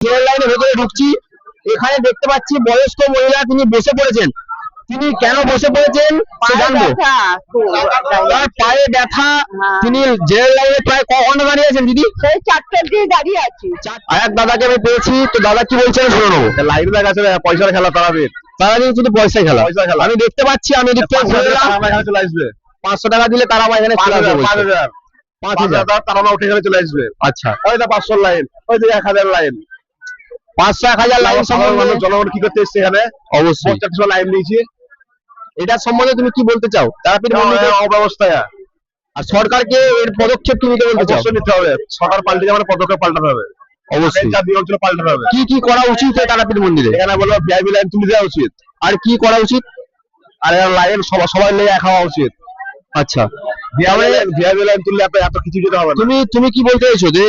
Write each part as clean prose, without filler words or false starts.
Rail লাইনের ভেতরে ঢুকছি, এখানে দেখতে পাচ্ছি বয়স্ক মহিলা তিনি বসে পড়েছেন। তিনি কেন বসে পড়েছেন সে জানবো। তার পায়ে ব্যথা। তিনি রেল লাইনে প্রায় ক ঘন্টা দাঁড়িয়ে আছেন দিদি? সেই 4টার দিয়ে দাঁড়িয়ে আছি। আর এক দাদাকে আমি পেয়েছি, তো দাদা কি বলছেন শুনে নেবো। লাইন দেখাচ্ছে পয়সার খেলা তারাপীঠ। সারাদিন শুধু পয়সা খেলা। আমি দেখতে পাচ্ছি, আমি এদিক থেকে ঘুরে এলাম। চলে আসবে 500 টাকা দিলে তারা আমার এখানে চলে আসবে। 5000 তারা উঠে গেলে চলে আসবে। আচ্ছা, ওই তো 500 লাইন, ওই তো 1000 লাইন, 500-1000 লাইন সম্বন্ধে জনগণ কি করতে এসছে এখানে? অবশ্যই 50 লাইন নিয়েছি। এটার সম্বন্ধে তুমি কি বলতে চাও? তারাপীঠ মন্দিরের অব্যবস্থায় আর সরকারকে এর পদক্ষেপ কি নিতে বলতে চাও? অবশ্যই নিতে হবে। সরকার পাল্টে যাবে, পদক্ষেপ পাল্টাতে হবে। অবশ্যই অঞ্চল পাল্টাতে হবে। কি কি করা উচিত তারাপীঠ মন্দিরে? এখানে বলবো ভিআইপি লাইন তুলে দেওয়া উচিত। আর কি করা উচিত? আর লাইন সবাই লেগে খাওয়া উচিত। আচ্ছা, ভিআইপি লাইন তুললে এত কিছু যেতে হবে না। তুমি কি বলতে চাইছো যে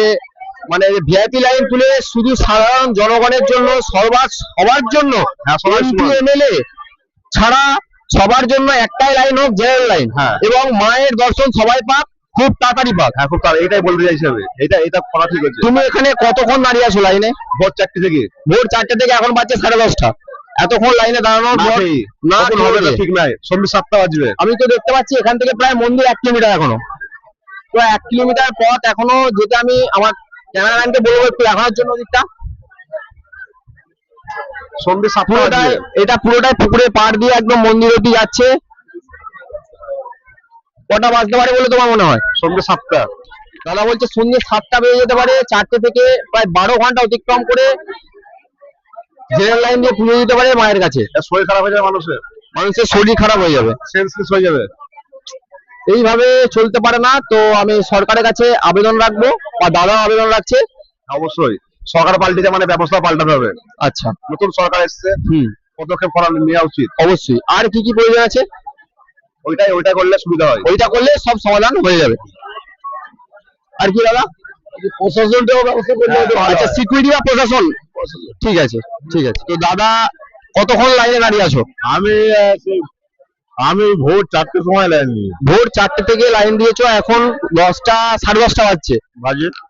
মানে ভিআইপি লাইন তুলে শুধু সাধারণ জনগণের জন্য, সবার জন্য, এমপি এমএলএ ছাড়া সবার জন্য একটাই লাইন হোক, জেনারেল লাইন, এবং মায়ের দর্শন সবাই পাক, খুব তাড়াতাড়ি পাক। খুব এটাই বলতে চাইছি আমি। এটা করা ঠিক আছে। তুমি এখানে কতক্ষণ দাঁড়িয়ে আছো লাইনে? ভোর 4টে থেকে। ভোর 4টে থেকে এখন বাজছে 10:30। এতক্ষণ লাইনে দাঁড়ানোর না হবে না, ঠিক নাই। সন্ধ্যে 7টা বাজবে। আমি তো দেখতে পাচ্ছি এখান থেকে প্রায় মন্দির 1 কিলোমিটার এখনো, তো 1 কিলোমিটার পথ এখনো যেটা। আমি আমার ক্যামেরাম্যানকে বলবো একটু দেখানোর জন্য দিকটা। সন্ধ্যে 7টা বাজবে। এটা পুরোটাই পুকুরে পাড় দিয়ে একদম মন্দির অব্দি যাচ্ছে। কটা বাজতে পারে বলে তোমার মনে হয়? সন্ধ্যে 7টা। দাদা বলছে সন্ধ্যে 7টা বেজে যেতে পারে। 4টে থেকে প্রায় 12 ঘন্টা অতিক্রম করে জেনারেল লাইন দিয়ে পুজো দিতে পারে মায়ের কাছে। শরীর খারাপ হয়ে যাবে মানুষের শরীর খারাপ হয়ে যাবে, সেন্সলেস হয়ে যাবে। এইভাবে চলতে পারে না। তো আমি সরকারের কাছে আবেদন রাখবো, বা দাদা আবেদন রাখছে। অবশ্যই সরকার পাল্টে মানে ব্যবস্থা পাল্টাতে হবে। আচ্ছা, নতুন সরকার এসছে, পদক্ষেপ নেওয়া উচিত। অবশ্যই। আর কি কি প্রয়োজন আছে? ওইটা করলে সুবিধা হয়। ওইটা করলে সব সমাধান হয়ে যাবে। আর কি দাদা? প্রশাসনটাও ব্যবস্থা করলে। আচ্ছা, সিকিউরিটি বা প্রশাসন। ঠিক আছে, ঠিক আছে। তো দাদা কতক্ষণ লাইনে দাঁড়িয়ে আছো? আমি ভোর 4টের সময় লাইন নিই। ভোর 4টে থেকে লাইন দিয়েছো, এখন 10টা 10:30 বাজছে।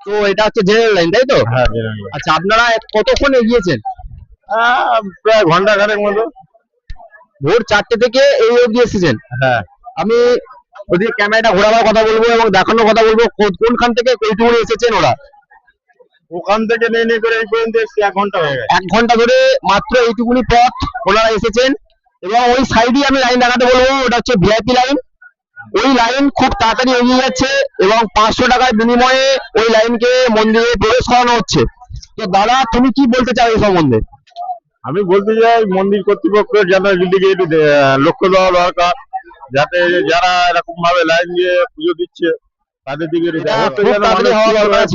তো এটা হচ্ছে জেনারেল লাইন, তাই তো? হ্যাঁ, জেনারেল লাইন। আচ্ছা, আপনারা কতক্ষণ এগিয়েছেন? প্রায় ঘন্টা খানেক মতো। ভোর 4টে থেকে এই অবধি এসেছেন? হ্যাঁ। আমি ওদিকে ক্যামেরাটা ঘোরাবার কথা বলবো এবং দেখানোর কথা বলবো কোনখান থেকে কইটুকুনি এসেছেন ওরা। ওখান থেকে নিয়ে করে এই পর্যন্ত 1 ঘন্টা হয়ে গেছে। 1 ঘন্টা ধরে মাত্র এইটুকুনি পথ ওনারা এসেছেন। এবং ওই সাইডে আমি লাইন দেখাতে বলবো, ওটা হচ্ছে ভিআইপি লাইন। ওই লাইন খুব তাড়াতাড়ি এগিয়ে যাচ্ছে এবং 500 টাকার বিনিময়ে ওই লাইনকে মন্দিরে প্রবেশ করানো হচ্ছে। তো দাদা তুমি কি বলতে চাও এই সম্বন্ধে? আমি বলতে চাই মন্দির কর্তৃপক্ষের যেন দিকে একটু লক্ষ্য দেওয়া দরকার, যাতে যারা এরকম ভাবে লাইন দিয়ে পুজো দিচ্ছে তাদের দিকে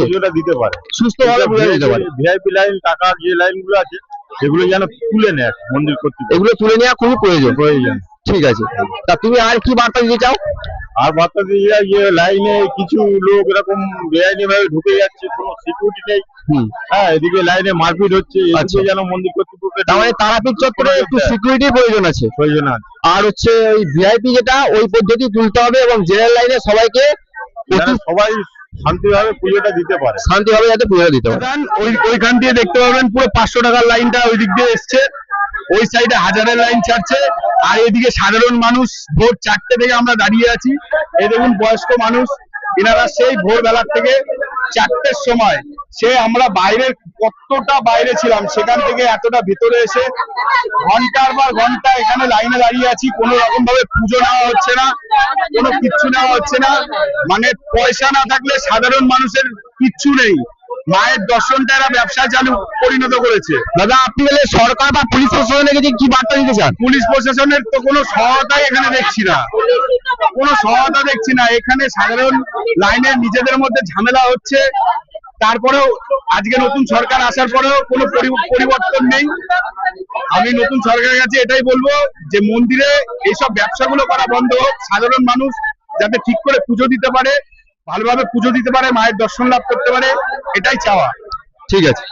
পুজোটা দিতে পারে, সুস্থভাবে পুজো দিতে পারে। ভিআইপি লাইন টাকা যে লাইন গুলো আছে সেগুলো যেন তুলে নেয় মন্দির কর্তৃপক্ষ। এগুলো তুলে নেওয়া খুবই প্রয়োজন। ঠিক আছে। তা তুমি আর কি বার্তা দিতে চাও? আর বার্তা দিয়ে যায় যে লাইনে কিছু লোক এরকম বেআইনি ভাবে ঢুকে যাচ্ছে, কোনো সিকিউরিটি নেই। হ্যাঁ, এদিকে লাইনে মারপিট হচ্ছে। যেন মন্দির কর্তৃপক্ষের তারাপীঠ চত্বরে একটু সিকিউরিটির প্রয়োজন আছে। আর হচ্ছে ওই ভিআইপি যেটা ওই পদ্ধতি তুলতে হবে এবং জেনারেল লাইনে সবাইকে সবাই শান্তিভাবে পুজোটা দিতে পারে, শান্তিভাবে যাতে পুজোটা দিতে পারে। ওইখান দিয়ে দেখতে পাবেন পুরো 500 টাকার লাইনটা ওই দিক দিয়ে এসছে, ওই সাইডে হাজারের লাইন ছাড়ছে। আর এদিকে সাধারণ মানুষ ভোর 4টে থেকে আমরা দাঁড়িয়ে আছি। এই দেখুন বয়স্ক মানুষ, এনারা সেই ভোরবেলার থেকে 4টের সময় আমরা বাইরের কতটা বাইরে ছিলাম, সেখান থেকে এতটা ভিতরে এসে ঘন্টার পর ঘন্টা এখানে লাইনে দাঁড়িয়ে আছি। কোনো রকম ভাবে পুজো নেওয়া হচ্ছে না, কোনো কিচ্ছু নেওয়া হচ্ছে না। মানে পয়সা না থাকলে সাধারণ মানুষের কিচ্ছু নেই। মায়ের দর্শনটা এরা ব্যবসা চালু পরিণত করেছে। দাদা আপনি বলে সরকার বা পুলিশ প্রশাসনের কাছে কি বার্তা দিতে চান? পুলিশ প্রশাসনের তো কোনো সহায়তাই এখানে দেখছি না, কোনো সহায়তা দেখছি না। এখানে সাধারণ লাইনের নিজেদের মধ্যে ঝামেলা হচ্ছে। তারপরেও আজকে নতুন সরকার আসার পরেও কোনো পরিবর্তন নেই। আমি নতুন সরকারের কাছে এটাই বলবো যে মন্দিরে এইসব ব্যবসাগুলো করা বন্ধ হোক, সাধারণ মানুষ যাতে ঠিক করে পুজো দিতে পারে, ভালোভাবে পুজো দিতে পারে, মায়ের দর্শন লাভ করতে পারে, এটাই চাওয়া। ঠিক আছে।